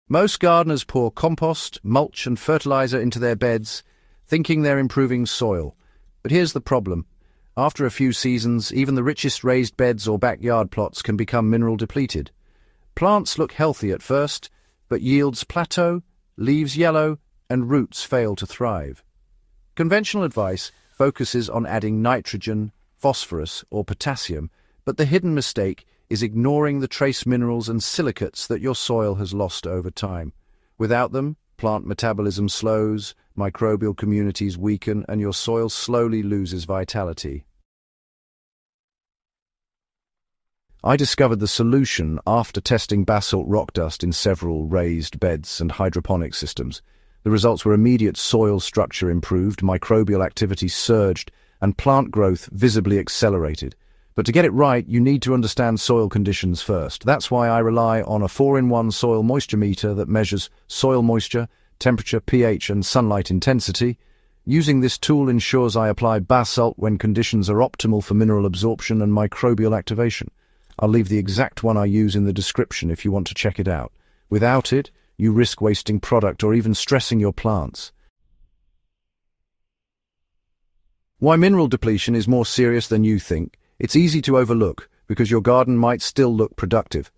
Most gardeners pour compost, mulch and fertilizer into their beds, thinking they're improving soil. But here's the problem. After a few seasons, even the richest raised beds or backyard plots can become mineral depleted. Plants look healthy at first, but yields plateau, leaves yellow, and roots fail to thrive. Conventional advice focuses on adding nitrogen, phosphorus, or potassium, but the hidden mistake is ignoring the trace minerals and silicates that your soil has lost over time. Without them, plant metabolism slows, microbial communities weaken, and your soil slowly loses vitality. I discovered the solution after testing basalt rock dust in several raised beds and hydroponic systems. The results were immediate: soil structure improved, microbial activity surged, and plant growth visibly accelerated. But to get it right, you need to understand soil conditions first. That's why I rely on a 4-in-1 soil moisture meter that measures soil moisture, temperature, pH, and sunlight intensity. Using this tool ensures I apply basalt when conditions are optimal for mineral absorption and microbial activation. I'll leave the exact one I use in the description if you want to check it out. Without it, you risk wasting product or even stressing your plants. Why mineral depletion is more serious than you think? It's easy to overlook because your garden might still look productive.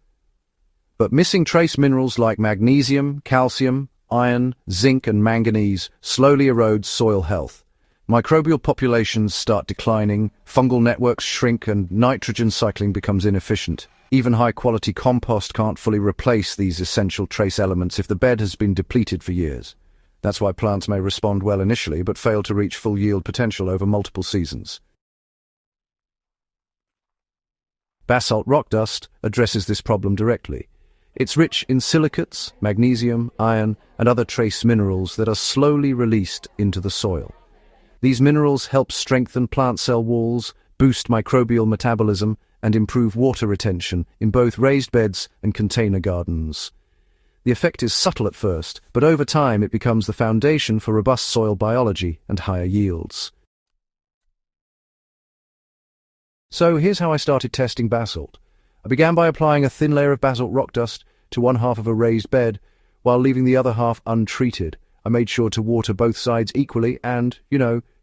But missing trace minerals like magnesium, calcium, iron, zinc, and manganese slowly erodes soil health. Microbial populations start declining, fungal networks shrink, and nitrogen cycling becomes inefficient. Even high-quality compost can't fully replace these essential trace elements if the bed has been depleted for years. That's why plants may respond well initially but fail to reach full yield potential over multiple seasons. Basalt rock dust addresses this problem directly. It's rich in silicates, magnesium, iron, and other trace minerals that are slowly released into the soil. These minerals help strengthen plant cell walls, boost microbial metabolism, and improve water retention in both raised beds and container gardens. The effect is subtle at first, but over time it becomes the foundation for robust soil biology and higher yields. So here's how I started testing basalt. I began by applying a thin layer of basalt rock dust to one half of a raised bed, while leaving the other half untreated. I made sure to water both sides equally and,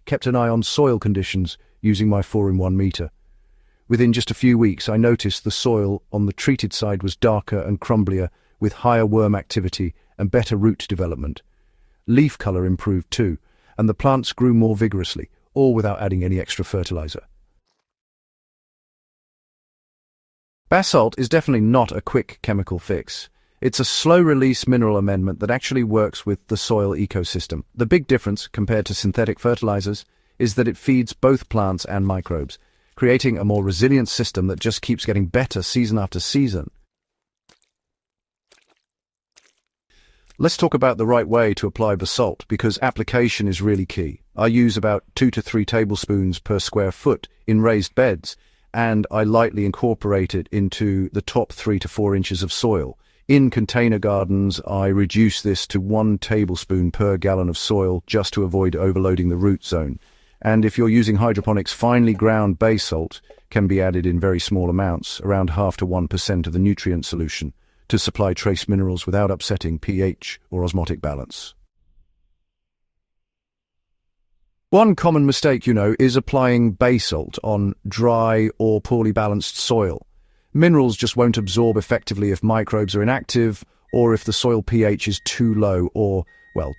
kept an eye on soil conditions using my 4-in-1 meter. Within just a few weeks, I noticed the soil on the treated side was darker and crumblier, with higher worm activity and better root development. Leaf color improved too, and the plants grew more vigorously, all without adding any extra fertilizer. Basalt is definitely not a quick chemical fix. It's a slow-release mineral amendment that actually works with the soil ecosystem. The big difference, compared to synthetic fertilizers, is that it feeds both plants and microbes, creating a more resilient system that just keeps getting better season after season. Let's talk about the right way to apply basalt, because application is really key. I use about 2 to 3 tablespoons per square foot in raised beds, and I lightly incorporate it into the top 3 to 4 inches of soil. In container gardens, I reduce this to 1 tablespoon per gallon of soil just to avoid overloading the root zone. And if you're using hydroponics, finely ground basalt can be added in very small amounts, around 0.5 to 1% of the nutrient solution, to supply trace minerals without upsetting pH or osmotic balance. One common mistake, is applying basalt on dry or poorly balanced soil. Minerals just won't absorb effectively if microbes are inactive or if the soil pH is too low or,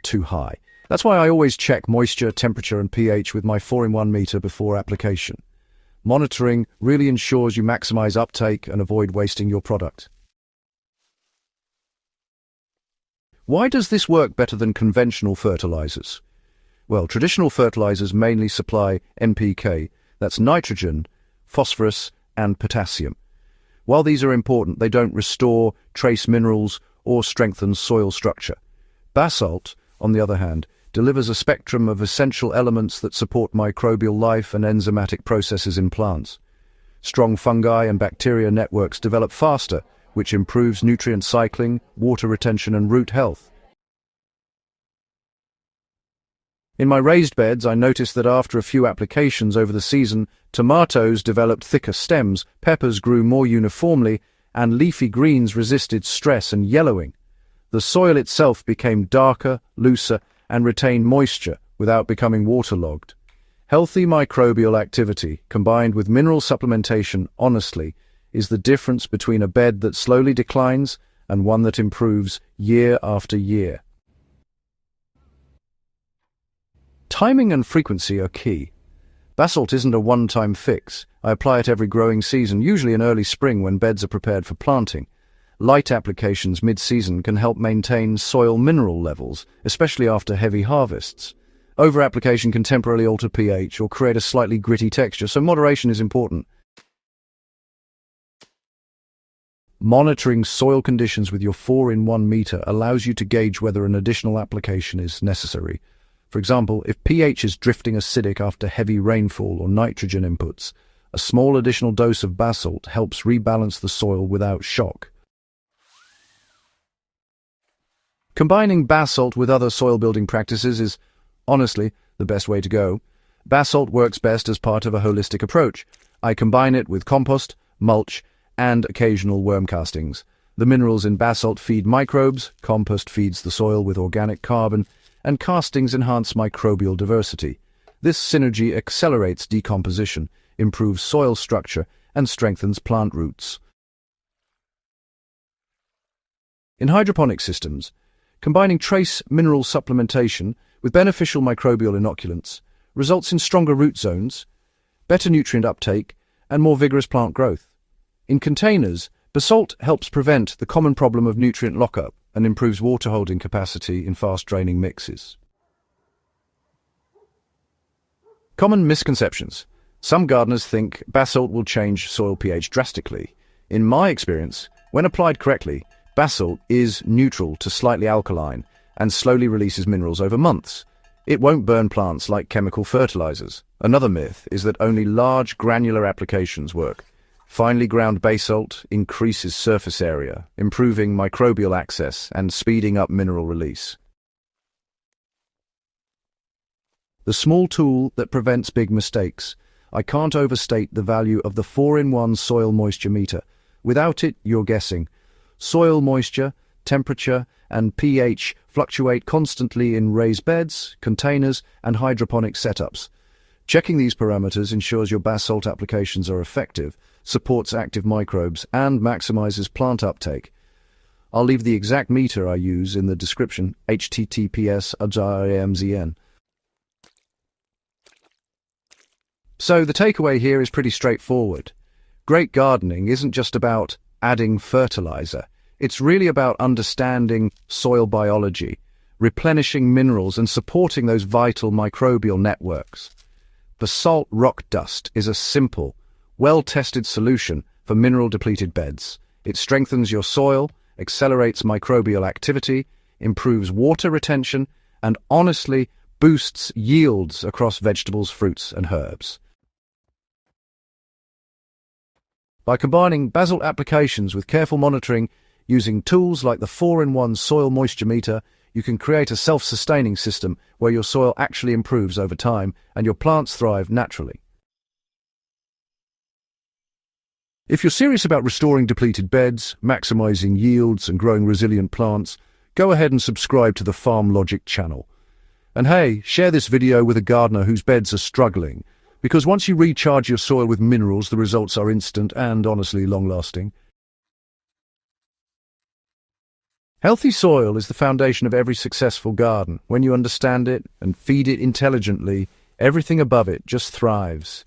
too high. That's why I always check moisture, temperature, and pH with my 4-in-1 meter before application. Monitoring really ensures you maximize uptake and avoid wasting your product. Why does this work better than conventional fertilizers? Well, traditional fertilizers mainly supply NPK, that's nitrogen, phosphorus, and potassium. While these are important, they don't restore trace minerals or strengthen soil structure. Basalt, on the other hand, delivers a spectrum of essential elements that support microbial life and enzymatic processes in plants. Strong fungi and bacteria networks develop faster, which improves nutrient cycling, water retention, and root health. In my raised beds, I noticed that after a few applications over the season, tomatoes developed thicker stems, peppers grew more uniformly, and leafy greens resisted stress and yellowing. The soil itself became darker, looser, and retained moisture without becoming waterlogged. Healthy microbial activity, combined with mineral supplementation, honestly, is the difference between a bed that slowly declines and one that improves year after year. Timing and frequency are key. Basalt isn't a one-time fix. I apply it every growing season, usually in early spring when beds are prepared for planting. Light applications mid-season can help maintain soil mineral levels, especially after heavy harvests. Over-application can temporarily alter pH or create a slightly gritty texture, so moderation is important. Monitoring soil conditions with your 4-in-1 meter allows you to gauge whether an additional application is necessary. For example, if pH is drifting acidic after heavy rainfall or nitrogen inputs, a small additional dose of basalt helps rebalance the soil without shock. Combining basalt with other soil-building practices is, honestly, the best way to go. Basalt works best as part of a holistic approach. I combine it with compost, mulch, and occasional worm castings. The minerals in basalt feed microbes, compost feeds the soil with organic carbon, and castings enhance microbial diversity. This synergy accelerates decomposition, improves soil structure, and strengthens plant roots. In hydroponic systems, combining trace mineral supplementation with beneficial microbial inoculants results in stronger root zones, better nutrient uptake, and more vigorous plant growth. In containers, basalt helps prevent the common problem of nutrient lockup and improves water-holding capacity in fast-draining mixes. Common misconceptions. Some gardeners think basalt will change soil pH drastically. In my experience, when applied correctly, basalt is neutral to slightly alkaline and slowly releases minerals over months. It won't burn plants like chemical fertilizers. Another myth is that only large granular applications work. Finely ground basalt increases surface area, improving microbial access and speeding up mineral release. The small tool that prevents big mistakes. I can't overstate the value of the 4-in-1 soil moisture meter. Without it, you're guessing. Soil moisture, temperature, and pH fluctuate constantly in raised beds, containers, and hydroponic setups. Checking these parameters ensures your basalt applications are effective, supports active microbes, and maximizes plant uptake. I'll leave the exact meter I use in the description, https://IMZN. So the takeaway here is pretty straightforward. Great gardening isn't just about adding fertilizer. It's really about understanding soil biology, replenishing minerals, and supporting those vital microbial networks. Basalt rock dust is a simple, well-tested solution for mineral-depleted beds. It strengthens your soil, accelerates microbial activity, improves water retention, and honestly boosts yields across vegetables, fruits, and herbs. By combining basalt applications with careful monitoring, using tools like the 4-in-1 soil moisture meter, you can create a self-sustaining system where your soil actually improves over time and your plants thrive naturally. If you're serious about restoring depleted beds, maximizing yields, and growing resilient plants, go ahead and subscribe to the Farm Logic channel. And hey, share this video with a gardener whose beds are struggling, because once you recharge your soil with minerals, the results are instant and honestly long-lasting. Healthy soil is the foundation of every successful garden. When you understand it and feed it intelligently, everything above it just thrives.